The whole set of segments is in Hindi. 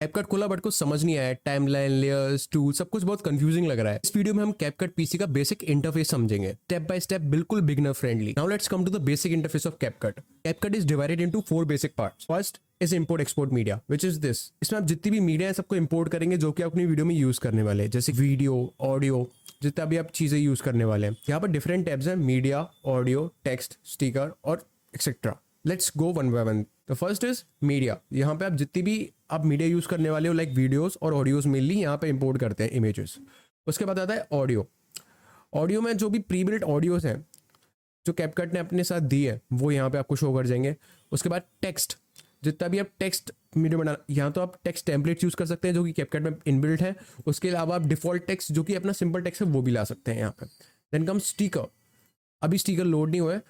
कैपकट खोला बट कुछ समझ नहीं आया, टाइमलाइन, लेयर्स, टूल, सब कुछ बहुत कंफ्यूजिंग लग रहा है। इस वीडियो में हम कैपकट पीसी का बेसिक इंटरफेस समझेंगे, स्टेप बाय स्टेप, बिल्कुल beginner friendly. Now let's come to the basic interface of CapCut. CapCut is divided into 4 basic parts. First is import export media, which is this. इसमें आप जितनी भी मीडिया है सबको इंपोर्ट करेंगे जो कि आप अपनी वीडियो में यूज करने वाले हैं, जैसे वीडियो, ऑडियो, जितना भी आप चीजें यूज करने वाले हैं। यहाँ पर डिफरेंट टैब्स हैं, मीडिया, ऑडियो, टेक्स्ट, स्टिकर और etcetera. Let's go one by one. The first is media. यहाँ पे आप जितनी भी आप मीडिया यूज करने वाले हो, लाइक वीडियोस और ऑडियोज मेनली यहाँ पे इंपोर्ट करते हैं, इमेजेस। उसके बाद आता है ऑडियो। ऑडियो में जो भी प्री बिल्ट ऑडियोज हैं जो कैपकट ने अपने साथ दी है वो यहाँ पे आपको शो कर जाएंगे। उसके बाद टेक्स्ट, जितना भी आप टेक्स्ट वीडियो बना, यहाँ तो आप टेक्स्ट टेम्पलेट यूज कर सकते हैं जो कि कैपकट में इनबिल्ट है। उसके अलावा आप डिफॉल्ट टेक्स्ट जो कि अपना सिंपल टेक्स्ट है वो भी ला सकते हैं यहाँ पे। Then come sticker. अभी स्टिकर लोड नहीं हुआ है,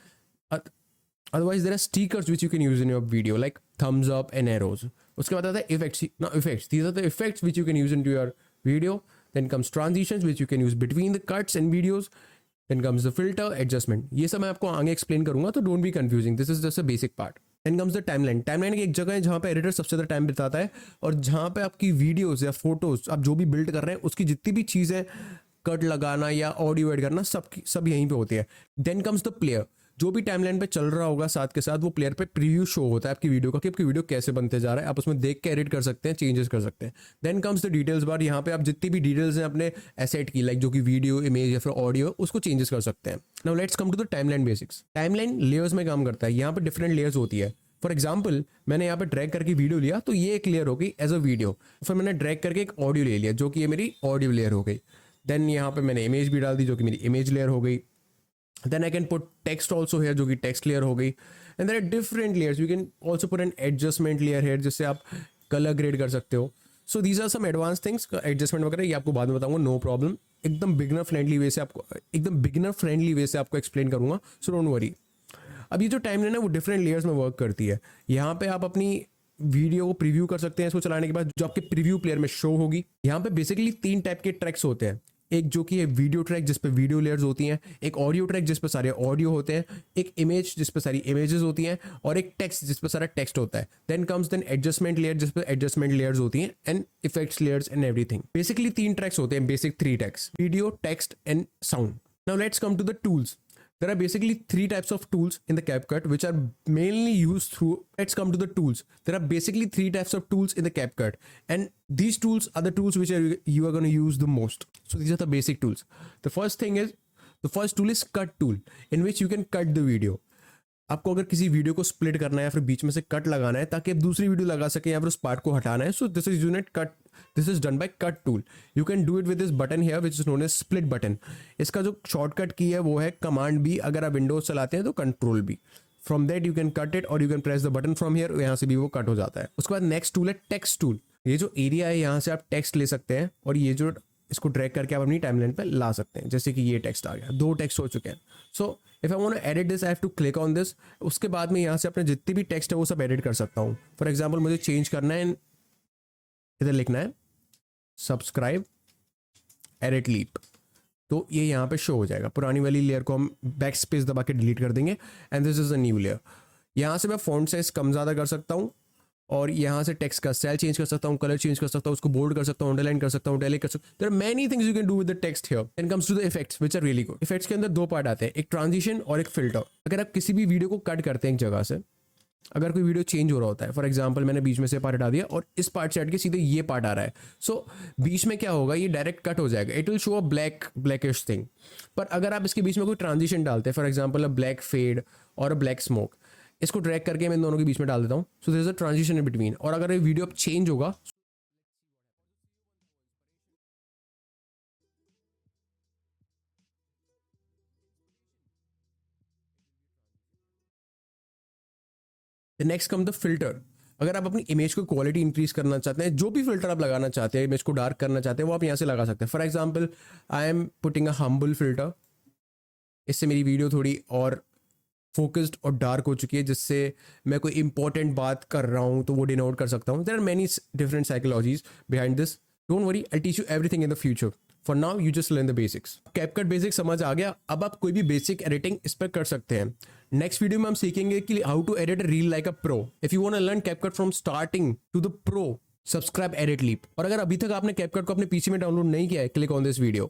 otherwise there are stickers which you can use in your video like thumbs up and arrows. उसके बाद आता है effects. Now effects, these are the effects which you can use into your video. Then comes transitions which you can use between the cuts and videos. Then comes the filter, adjustment. ये सब मैं आपको आगे explain करूंगा, तो don't be confusing, this is just a basic part. Then comes the timeline. Timeline एक जगह है जहाँ पे एडिटर सबसे ज़्यादा टाइम बिताता है और जहाँ पे आपकी वीडियोस या फोटोज आप जो भी बिल्ड कर रहे हैं उसकी जितनी भी चीज़ें कट लगाना या ऑडियो एड करना सब यहीं पे होती है। Then comes the player. जो भी टाइमलाइन पे चल रहा होगा साथ के साथ वो प्लेयर पे प्रीव्यू शो होता है आपकी वीडियो का कि आपकी वीडियो कैसे बनते जा रहा है, आप उसमें देख के एडिट कर सकते हैं, चेंजेस कर सकते हैं। देन कम्स द डिटेल्स बार। यहाँ पे आप जितनी भी डिटेल्स हैं अपने एसेट की, लाइक जो कि वीडियो, इमेज या फिर ऑडियो, उसको चेंजेस कर सकते हैं। Now let's come to the timeline basics. Timeline layers में काम करता है। यहाँ पे डिफरेंट लेयर्स होती है। फॉर एग्जाम्पल मैंने यहाँ पे ड्रैग करके वीडियो लिया तो ये एक लेयर हो गई एज अ वीडियो। फिर मैंने ड्रैग करके एक ऑडियो ले लिया जो कि ये मेरी ऑडियो लेयर हो गई। देन यहाँ पे मैंने इमेज भी डाल दी जो कि मेरी इमेज लेयर हो गई। Then I can put text also here जो कि text layer हो गई। And there are different layers. You can also put an adjustment layer here जिससे आप color grade कर सकते हो। So these are some advanced things, adjustment वगैरह ये आपको बाद में बताऊंगा, no problem। एकदम बिगनर फ्रेंडली वे से आपको एक्सप्लेन करूंगा, so don't worry। अब ये जो टाइमलाइन है वो डिफरेंट लेयर्स में वर्क करती है। यहाँ पे आप अपनी वीडियो को प्रीव्यू कर सकते हैं इसको चलाने के बाद, जो आपके प्रीव्यू प्लेयर में शो होगी। यहाँ पे बेसिकली 3 टाइप के ट्रैक्स होते हैं। एक जो कि है वीडियो ट्रैक जिस पे वीडियो लेयर्स होती हैं, एक ऑडियो ट्रैक जिस पे सारे ऑडियो होते हैं, एक इमेज जिस पे सारी इमेजेस होती हैं और एक टेक्स्ट जिस पे सारा टेक्स्ट होता है। Then comes then adjustment layer जिस पे एडजस्टमेंट लेयर्स होती हैं and effects layers and everything. Basically 3 tracks होते हैं, basic 3 tracks, video, text and sound. Now let's come to the tools. There are basically 3 types of tools in the CapCut which are mainly used through. Let's come to the tools. There are basically 3 types of tools in the CapCut, and these tools are the tools which you are going to use the most. So these are the basic tools. The first tool is cut tool, in which you can cut the video. आपको अगर किसी वीडियो को स्प्लिट करना है या फिर बीच में से कट लगाना है ताकि आप दूसरी वीडियो लगा सकें या फिर उस पार्ट को हटाना है, so this is unit cut. This is done by cut tool. You can do it with this button here which is known as split button. इसका जो शॉर्टकट की है वो है कमांड बी, अगर आप विंडोज चलाते हैं तो control B. From that you can cut it और you can press the button from here, यहाँ से भी वो कट हो जाता है। उसके बाद नेक्स्ट टूल है टेक्स्ट टूल। ये जो एरिया है यहाँ से आप टेक्स्ट ले सकते हैं और ये जो इसको ड्रैग करके आप अपनी टाइमलाइन पे ला सकते हैं। जैसे कि ये टेक्स्ट आ गया, 2 टेक्स्ट हो चुके हैं। So if I want to edit this I have to click on this. उसके बाद में यहाँ से अपने जितनी भी टेक्स्ट है वो सब एडिट कर सकता हूँ। फॉर एग्जाम्पल मुझे चेंज करना है, इधर लिखना है सब्सक्राइब एडिट लीप, तो ये यहाँ पे शो हो जाएगा। पुरानी वाली लेयर को हम बैक स्पेस दबा के डिलीट कर देंगे and this is a new layer. यहाँ से मैं फॉन्ट साइज कम ज़्यादा कर सकता हूँ और यहाँ से टेक्स्ट का स्टाइल चेंज कर सकता हूँ, कलर चेंज कर सकता हूँ, उसको बोल्ड कर सकता हूँ, अंडरलाइन कर सकता हूँ, हाईलाइट कर सकता हूँ। There are many things you can do with the text here. Then comes to the effects which are really good. Effects के अंदर 2 पार्ट आते हैं, एक ट्रांजिशन और एक फिल्टर। अगर आप किसी भी वीडियो को कट करते हैं एक जगह से, अगर कोई वीडियो चेंज हो रहा होता है, फॉर एग्जाम्पल मैंने बीच में से पार्ट हटा दिया और इस पार्ट से हट के सीधे ये पार्ट आ रहा है, सो बीच में क्या होगा, ये डायरेक्ट कट हो जाएगा, it will show a blackish thing. पर अगर आप इसके बीच में कोई ट्रांजिशन डालते हैं, for example a black fade और अ ब्लैक स्मोक, इसको ड्रैग करके मैं इन दोनों के बीच में डाल देता हूँ, so there is a transition in between. और अगर ये वीडियो अब चेंज होगा, नेक्स्ट कम द फिल्टर। अगर आप अपनी इमेज को क्वालिटी इंक्रीज करना चाहते हैं, जो भी फिल्टर आप लगाना चाहते हैं, इमेज को डार्क करना चाहते हैं, वो आप यहाँ से लगा सकते हैं। For example I am putting a humble filter, इससे मेरी वीडियो थोड़ी और फोकस्ड और डार्क हो चुकी है, जिससे मैं कोई इंपॉर्टेंट बात कर रहा हूँ तो वो डिनोट कर सकता हूँ। There are many different psychologies behind this. Don't worry, I teach you everything in the future. For now you just learn the basics. CapCut basic समझ आ गया, अब आप कोई भी बेसिक एडिटिंग इस पर कर सकते हैं। नेक्स्ट वीडियो में हम सीखेंगे कि how to edit reel like a pro. If you want to learn CapCut from starting to the pro, subscribe Edit Leap. और अगर अभी तक आपने कैपकट को अपने पीसी में डाउनलोड नहीं किया है, क्लिक ऑन दिस वीडियो।